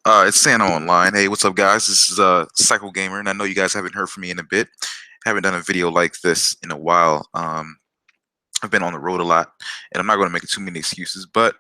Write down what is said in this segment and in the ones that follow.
It's Santa Online. Hey, what's up, guys? This is Cycle Gamer, and I know you guys haven't heard from me in a bit. Haven't done a video like this in a while. I've been on the road a lot, and I'm not going to make too many excuses. But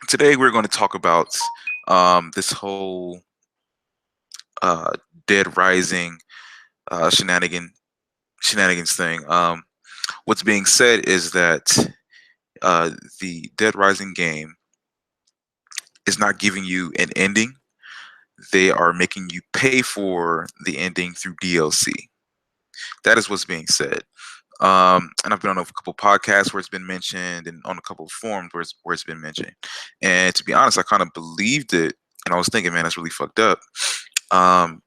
today we're going to talk about this whole uh, Dead Rising uh, shenanigan shenanigans thing. What's being said is that the Dead Rising game is not giving you an ending. They are making you pay for the ending through DLC. That is what's being said. And I've been on a couple podcasts where it's been mentioned, and on a couple of forums where it's been mentioned. And to be honest, I kind of believed it, and I was thinking, man, that's really fucked up. Um,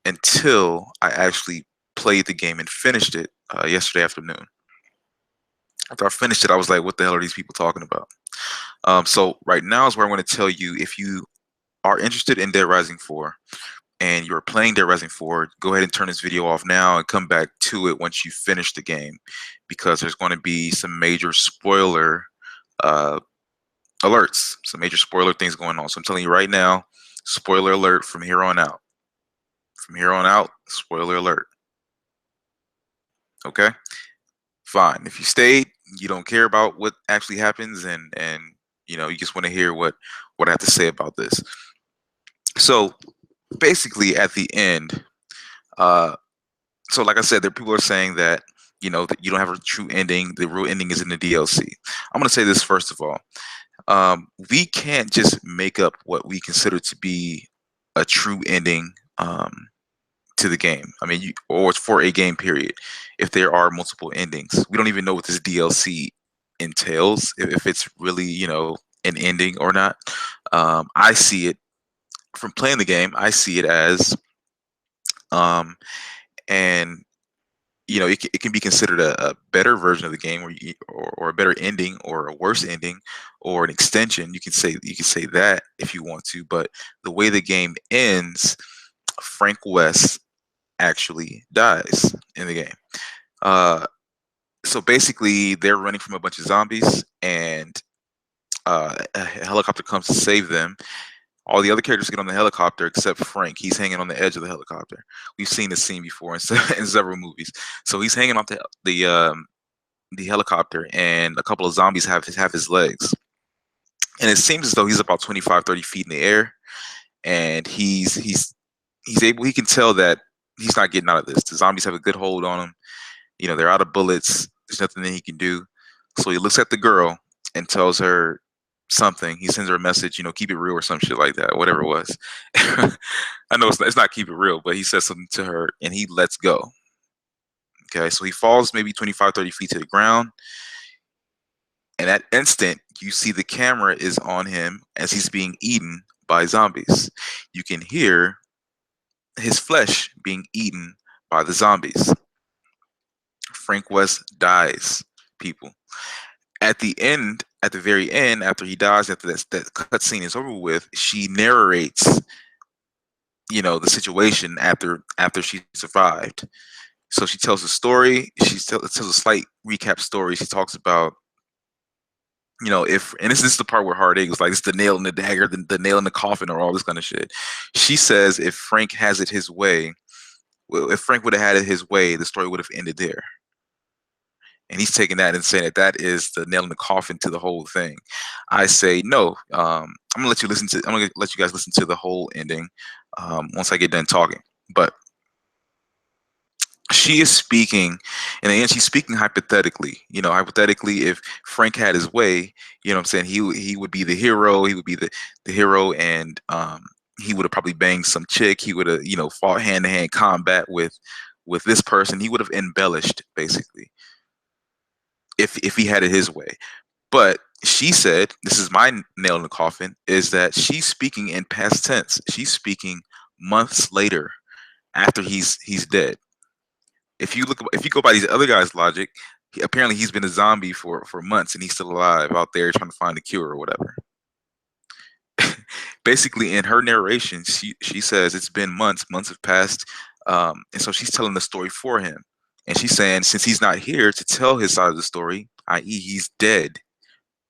until I actually played the game and finished it yesterday afternoon. After I finished it, I was like, what the hell are these people talking about? So right now is where I'm going to tell you, if you are interested in Dead Rising 4, and you're playing Dead Rising 4, go ahead and turn this video off now and come back to it once you finish the game, because there's going to be some major spoiler uh, alerts, some major spoiler things going on. So I'm telling you right now, spoiler alert from here on out. From here on out, spoiler alert. Okay? Fine. If you stayed, you don't care about what actually happens, and you just want to hear what I have to say about this. So basically at the end, uh, so like I said, there people are saying that that you don't have a true ending. The real ending is in the DLC. I'm going to say this first of all. We can't just make up what we consider to be a true ending to the game. I mean, or for a game period. If there are multiple endings, we don't even know what this DLC entails. If it's really an ending or not. I see it from playing the game. I see it as um, and it can be considered a better version of the game, or a better ending, or a worse ending, or an extension. You can say that if you want to, but the way the game ends, Frank West actually dies in the game. Uh, so basically, they're running from a bunch of zombies, and a helicopter comes to save them. All the other characters get on the helicopter except Frank. He's hanging on the edge of the helicopter. We've seen this scene before in, in several movies. So he's hanging off the helicopter, and a couple of zombies have his legs. And it seems as though he's about 25, 30 feet in the air, and he can tell that he's not getting out of this. The zombies have a good hold on him. They're out of bullets. There's nothing that he can do. So he looks at the girl and tells her something. He sends her a message, keep it real or some shit like that, whatever it was. I know it's not keep it real, but he says something to her and he lets go. Okay, so he falls maybe 25, 30 feet to the ground. And that instant, you see the camera is on him as he's being eaten by zombies. You can hear his flesh being eaten by the zombies. Frank West dies, people. At the very end, after he dies, after that cutscene is over with, she narrates, the situation after she survived. So she tells a story. She tells a slight recap story. She talks about, if, and this is the part where Heartache was like, it's the nail in the dagger, the nail in the coffin, or all this kind of shit. She says if Frank has it his way, well, if Frank would have had it his way, the story would have ended there. And he's taking that and saying that is the nail in the coffin to the whole thing. I say no. I'm gonna let you listen to. I'm gonna let you guys listen to the whole ending once I get done talking. But she is speaking, and again, she's speaking hypothetically. Hypothetically, if Frank had his way, I'm saying he would be the hero. He would be the hero, and he would have probably banged some chick. He would have fought hand to hand combat with this person. He would have embellished basically if he had it his way. But she said, this is my nail in the coffin, is that she's speaking in past tense. She's speaking months later, after he's dead. If you go by these other guys' logic, apparently he's been a zombie for months, and he's still alive out there trying to find a cure or whatever. Basically, in her narration, she says it's been months have passed, and so she's telling the story for him. And she's saying, since he's not here to tell his side of the story, i.e., he's dead.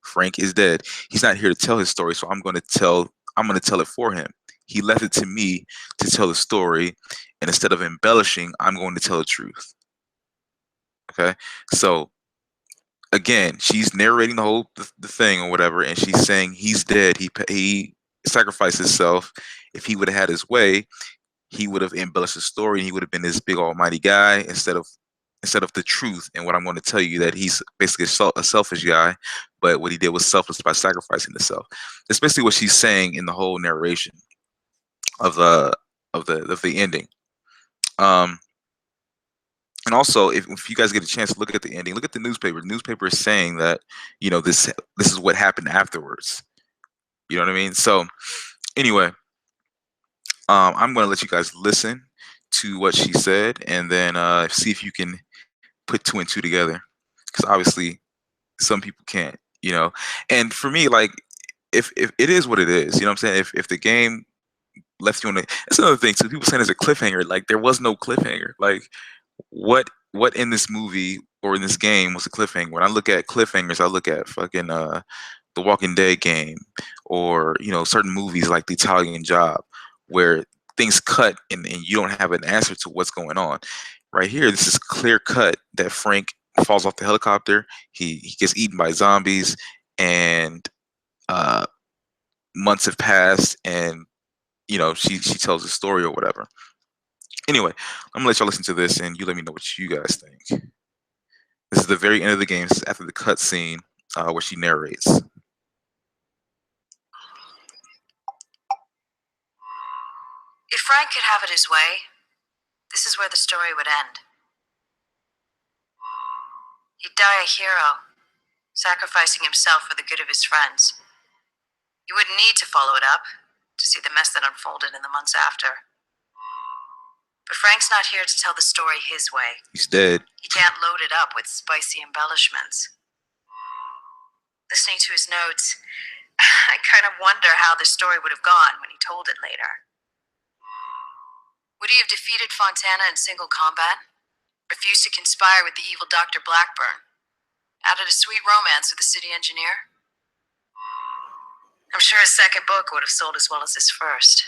Frank is dead. He's not here to tell his story, so I'm going to tell I'm going to tell it for him. He left it to me to tell the story, and instead of embellishing, I'm going to tell the truth. Okay, so again, she's narrating the whole the thing or whatever, and she's saying he's dead. He sacrificed himself. If he would have had his way, he would have embellished the story, and he would have been this big almighty guy instead of the truth. And what I'm going to tell you that he's basically a selfish guy, but what he did was selfless by sacrificing himself. That's basically what she's saying in the whole narration of the ending. Um, and also, if you guys get a chance to look at the ending, look at the newspaper. The newspaper is saying that this is what happened afterwards. You know what I mean? So anyway, I'm going to let you guys listen to what she said, and then see if you can put two and two together, because obviously some people can't. And for me, like, if it is what it is, you know what I'm saying? If the game left you on that's another thing too. People saying there's a cliffhanger. Like, there was no cliffhanger. Like, what in this movie or in this game was a cliffhanger? When I look at cliffhangers, I look at fucking the Walking Dead game, or certain movies like The Italian Job, where things cut and you don't have an answer to what's going on. Right here, this is clear cut that Frank falls off the helicopter. He gets eaten by zombies, and months have passed, and she tells a story or whatever. Anyway, I'm gonna let y'all listen to this, and you let me know what you guys think. This is the very end of the game. This is after the cut scene where she narrates. If Frank could have it his way, this is where the story would end. He'd die a hero, sacrificing himself for the good of his friends. He wouldn't need to follow it up to see the mess that unfolded in the months after. But Frank's not here to tell the story his way. He's dead. He can't load it up with spicy embellishments. Listening to his notes, I kind of wonder how the story would have gone when he told it later. Would he have defeated Fontana in single combat? Refused to conspire with the evil Dr. Blackburn? Added a sweet romance with the city engineer? I'm sure his second book would have sold as well as his first.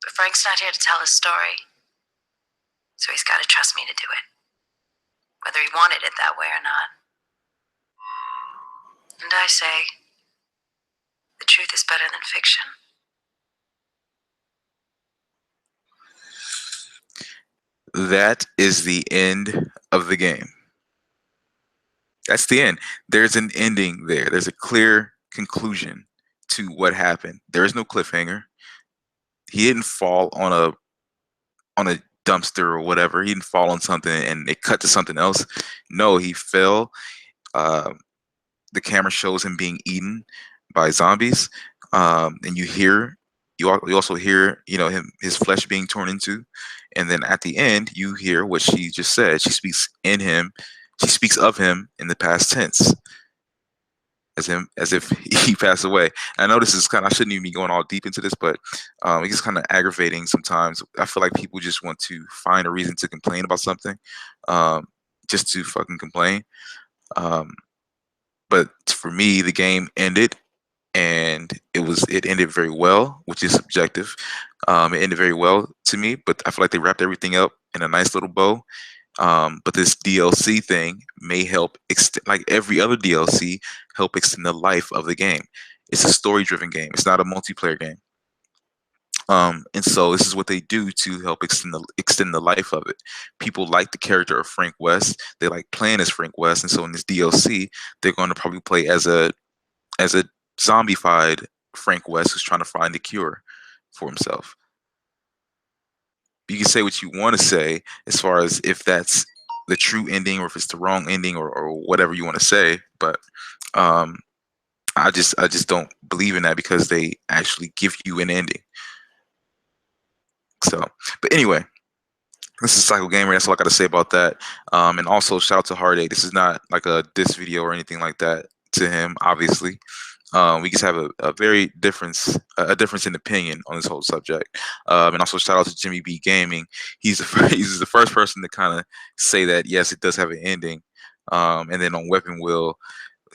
But Frank's not here to tell his story, so he's got to trust me to do it, whether he wanted it that way or not. And I say, the truth is better than fiction. That is the end of the game. That's the end. There's an ending there. There's a clear conclusion to what happened. There is no cliffhanger. He didn't fall on a dumpster or whatever. He didn't fall on something and it cut to something else. No, he fell. The camera shows him being eaten by zombies, and you also hear his flesh being torn into, and then at the end you hear what she just said. She speaks of him in the past tense, as if he passed away. And I know this is I shouldn't even be going all deep into this, but it gets kind of aggravating sometimes. I feel like people just want to find a reason to complain about something, just to fucking complain. But for me, the game ended, and it ended very well, which is subjective. It ended very well to me, but I feel like they wrapped everything up in a nice little bow. But this DLC thing may help like every other DLC, help extend the life of the game. It's a story-driven game. It's not a multiplayer game. And so this is what they do to help extend the life of it. People like the character of Frank West. They like playing as Frank West, and so in this DLC, they're going to probably play as a zombified Frank West who's trying to find a cure for himself. You can say what you want to say as far as if that's the true ending or if it's the wrong ending or whatever you want to say, but I just don't believe in that, because they actually give you an ending. So, but anyway, this is Psycho Gamer. That's all I got to say about that. And also, shout out to Hard 8. This is not like a diss video or anything like that to him, obviously. We just have a difference in opinion on this whole subject. And also, shout out to Jimmy B Gaming. He's the first person to kind of say that, yes, it does have an ending. And then on Weapon Wheel,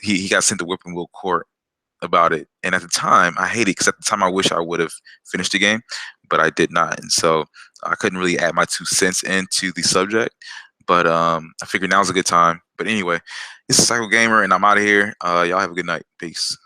he got sent to Weapon Wheel Court about it. And at the time, I hated it because at the time I wish I would have finished the game, but I did not. And so I couldn't really add my 2 cents into the subject. But I figured now's a good time. But anyway, this is Psycho Gamer, and I'm out of here. Y'all have a good night. Peace.